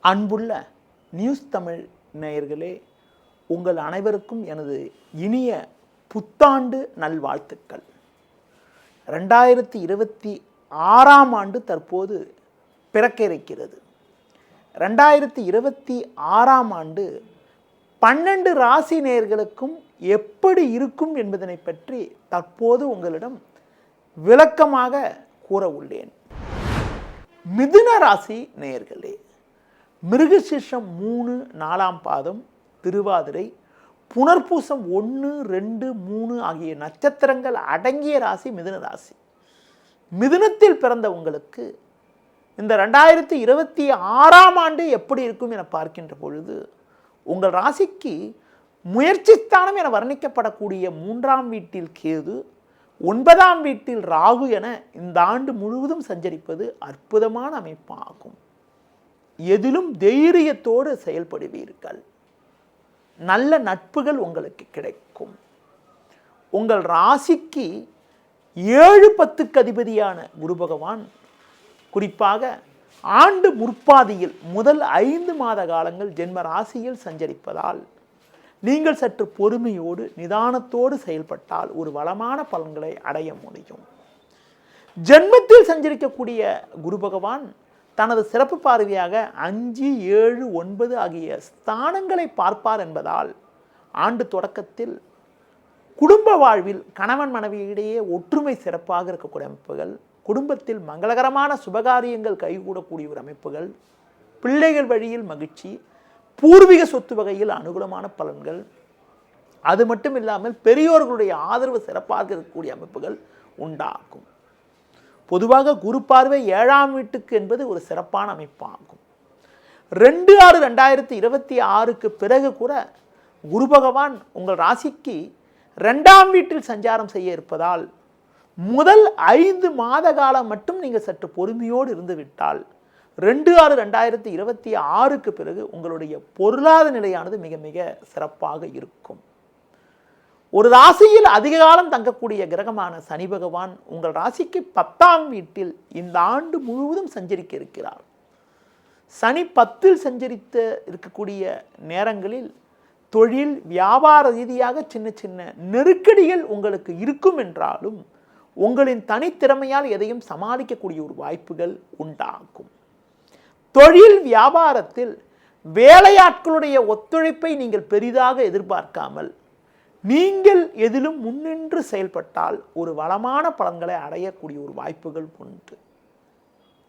அன்புள்ள நியூஸ் தமிழ் நேயர்களே, உங்கள் அனைவருக்கும் எனது இனிய புத்தாண்டு நல்வாழ்த்துக்கள். 2026ஆம் ஆண்டு தற்போது பிறக்க இருக்கிறது. 2026ஆம் ஆண்டு 12 ராசி நேயர்களுக்கும் எப்படி இருக்கும் என்பதனை பற்றி தற்போது உங்களிடம் விளக்கமாக கூற உள்ளேன். மிதுன ராசி நேயர்களே, மிருகசீர்ஷம் 3, 4ஆம் பாதம், திருவாதிரை, புனர்பூசம் 1, 2, 3 ஆகிய நட்சத்திரங்கள் அடங்கிய ராசி மிதுன ராசி. மிதுனத்தில் பிறந்த உங்களுக்கு இந்த 2026ஆம் ஆண்டு எப்படி இருக்கும் என பார்க்கின்ற பொழுது, உங்கள் ராசிக்கு முயற்சி ஸ்தானம் என வர்ணிக்கப்படக்கூடிய 3ஆம் வீட்டில் கேது, 9ஆம் வீட்டில் ராகு என இந்த ஆண்டு முழுவதும் சஞ்சரிப்பது அற்புதமான அமைப்பாகும். எதிலும் தைரியத்தோடு செயல்படுவீர்கள். நல்ல நட்புகள் உங்களுக்கு கிடைக்கும். உங்கள் ராசிக்கு 7, 10க்கு அதிபதியான குரு பகவான் குறிப்பாக ஆண்டு முற்பாதியில் முதல் 5 மாத காலங்கள் ஜென்ம ராசியில் சஞ்சரிப்பதால் நீங்கள் சற்று பொறுமையோடு நிதானத்தோடு செயல்பட்டால் ஒரு வளமான பலன்களை அடைய முடியும். ஜென்மத்தில் சஞ்சரிக்கக்கூடிய குரு பகவான் தனது சிறப்பு பார்வையாக 5, 7, 9 ஆகிய ஸ்தானங்களை பார்ப்பார் என்பதால் ஆண்டு தொடக்கத்தில் குடும்ப வாழ்வில் கணவன் மனைவியிடையே ஒற்றுமை சிறப்பாக இருக்கக்கூடிய அமைப்புகள், குடும்பத்தில் மங்களகரமான சுபகாரியங்கள் கைகூடக்கூடிய ஒரு அமைப்புகள், பிள்ளைகள் வழியில் மகிழ்ச்சி, பூர்வீக சொத்து வகையில் அனுகூலமான பலன்கள், அது மட்டும் இல்லாமல் பெரியோர்களுடைய ஆதரவு சிறப்பாக இருக்கக்கூடிய அமைப்புகள் உண்டாகும். பொதுவாக குரு பார்வை 7ஆம் வீட்டுக்கு என்பது ஒரு சிறப்பான அமைப்பாகும். 2/6/2026க்கு பிறகு கூட குரு பகவான் உங்கள் ராசிக்கு 2ஆம் வீட்டில் சஞ்சாரம் செய்ய இருப்பதால் முதல் 5 மாத காலம் மட்டும் நீங்கள் சற்று பொறுமையோடு இருந்துவிட்டால் 2/6/2026க்கு பிறகு உங்களுடைய பொருளாதார நிலையானது மிக மிக சிறப்பாக இருக்கும். ஒரு ராசியில் அதிக காலம் தங்கக்கூடிய கிரகமான சனி பகவான் உங்கள் ராசிக்கு 10ஆம் வீட்டில் இந்த ஆண்டு முழுவதும் சஞ்சரிக்க இருக்கிறார். சனி 10ல் சஞ்சரித்த இருக்கக்கூடிய நேரங்களில் தொழில் வியாபார ரீதியாக சின்ன சின்ன நெருக்கடிகள் உங்களுக்கு இருக்கும் என்றாலும் உங்களின் தனித்திறமையால் எதையும் சமாளிக்கக்கூடிய ஒரு வாய்ப்புகள் உண்டாகும். தொழில் வியாபாரத்தில் வேலையாட்களுடைய ஒத்துழைப்பை நீங்கள் பெரிதாக எதிர்பார்க்காமல் நீங்கள் எதிலும் முன்னின்று செயல்பட்டால் ஒரு வளமான பலன்களை அடையக்கூடிய ஒரு வாய்ப்புகள் உண்டு.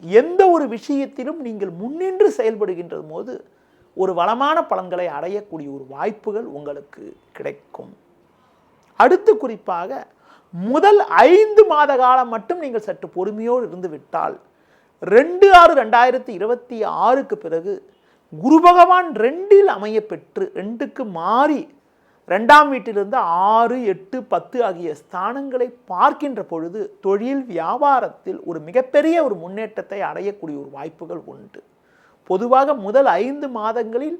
எந்த ஒரு விஷயத்திலும் நீங்கள் முன்னின்று செயல்படுகின்ற போது ஒரு வளமான பலன்களை அடையக்கூடிய ஒரு வாய்ப்புகள் உங்களுக்கு கிடைக்கும். அடுத்து குறிப்பாக முதல் 5 மாத காலம் மட்டும் நீங்கள் சற்று பொறுமையோடு இருந்து விட்டால் 2/6/2026க்கு பிறகு குரு பகவான் 2ல் அமைய பெற்று 2க்கு மாறி 2ஆம் வீட்டிலிருந்து 6, 8, 10 ஆகிய ஸ்தானங்களை பார்க்கின்ற பொழுது தொழில் வியாபாரத்தில் ஒரு மிகப்பெரிய ஒரு முன்னேற்றத்தை அடையக்கூடிய ஒரு வாய்ப்புகள் உண்டு. பொதுவாக முதல் 5 மாதங்களில்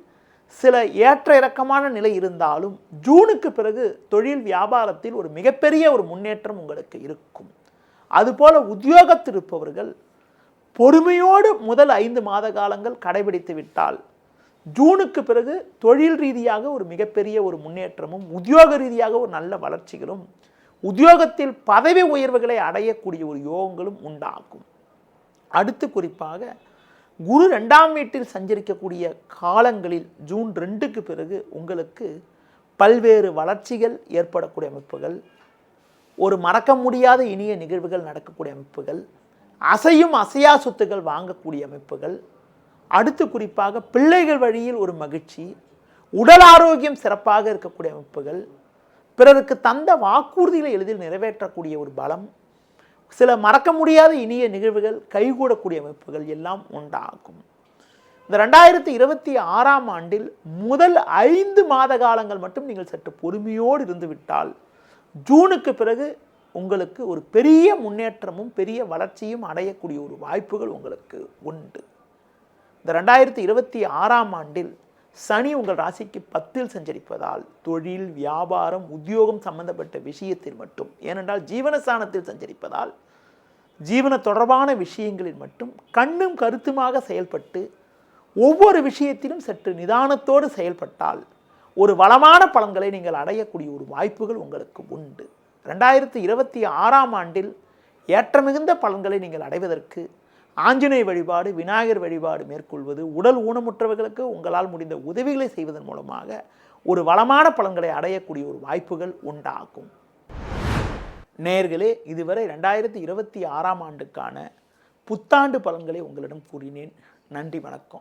சில ஏற்ற இறக்கமான நிலை இருந்தாலும் ஜூனுக்கு பிறகு தொழில் வியாபாரத்தில் ஒரு மிகப்பெரிய ஒரு முன்னேற்றம் உங்களுக்கு இருக்கும். அதுபோல உத்தியோகத்தில் இருப்பவர்கள் பொறுமையோடு முதல் 5 மாத காலங்கள் கடைபிடித்து விட்டால் ஜூனுக்கு பிறகு தொழில் ரீதியாக ஒரு மிகப்பெரிய ஒரு முன்னேற்றமும் உத்தியோக ரீதியாக ஒரு நல்ல வளர்ச்சிகளும் உத்தியோகத்தில் பதவி உயர்வுகளை அடையக்கூடிய ஒரு யோகங்களும் உண்டாகும். அடுத்து குறிப்பாக குரு 2ஆம் வீட்டில் சஞ்சரிக்கக்கூடிய காலங்களில் ஜூன் 2க்கு பிறகு உங்களுக்கு பல்வேறு வளர்ச்சிகள் ஏற்படக்கூடிய அமைப்புகள், ஒரு மறக்க முடியாத இனிய நிகழ்வுகள் நடக்கக்கூடிய அமைப்புகள், அசையும் அசையா சொத்துக்கள் வாங்கக்கூடிய அமைப்புகள், அடுத்து குறிப்பாக பிள்ளைகள் வழியில் ஒரு மகிழ்ச்சி, உடல் ஆரோக்கியம் சிறப்பாக இருக்கக்கூடிய அமைப்புகள், பிறருக்கு தந்த வாக்குறுதிகளை எளிதில் நிறைவேற்றக்கூடிய ஒரு பலம், சில மறக்க முடியாத இனிய நிகழ்வுகள் கைகூடக்கூடிய அமைப்புகள் எல்லாம் உண்டாகும். இந்த 2026ஆம் ஆண்டில் முதல் 5 மாத காலங்கள் மட்டும் நீங்கள் சற்று பொறுமையோடு இருந்துவிட்டால் ஜூனுக்கு பிறகு உங்களுக்கு ஒரு பெரிய முன்னேற்றமும் பெரிய வளர்ச்சியும் அடையக்கூடிய ஒரு வாய்ப்புகள் உங்களுக்கு உண்டு. இந்த 2026ஆம் ஆண்டில் சனி உங்கள் ராசிக்கு 10ல் சஞ்சரிப்பதால் தொழில் வியாபாரம் உத்தியோகம் சம்பந்தப்பட்ட விஷயத்தில் மட்டும், ஏனென்றால் ஜீவனஸ்தானத்தில் சஞ்சரிப்பதால் ஜீவன தொடர்பான விஷயங்களில் மட்டும் கண்ணும் கருத்துமாக செயல்பட்டு ஒவ்வொரு விஷயத்திலும் சற்று நிதானத்தோடு செயல்பட்டால் ஒரு வளமான பலன்களை நீங்கள் அடையக்கூடிய ஒரு வாய்ப்புகள் உங்களுக்கு உண்டு. 2026ஆம் ஆண்டில் ஏற்றமிகுந்த பலன்களை நீங்கள் அடைவதற்கு ஆஞ்சநேய வழிபாடு, விநாயகர் வழிபாடு மேற்கொள்வது, உடல் ஊனமுற்றவர்களுக்கு உங்களால் முடிந்த உதவிகளை செய்வதன் மூலமாக ஒரு வளமான பலன்களை அடையக்கூடிய ஒரு வாய்ப்புகள் உண்டாகும். நேயர்களே, இதுவரை 2026ஆம் ஆண்டுக்கான புத்தாண்டு பலன்களை உங்களிடம் கூறினேன். நன்றி, வணக்கம்.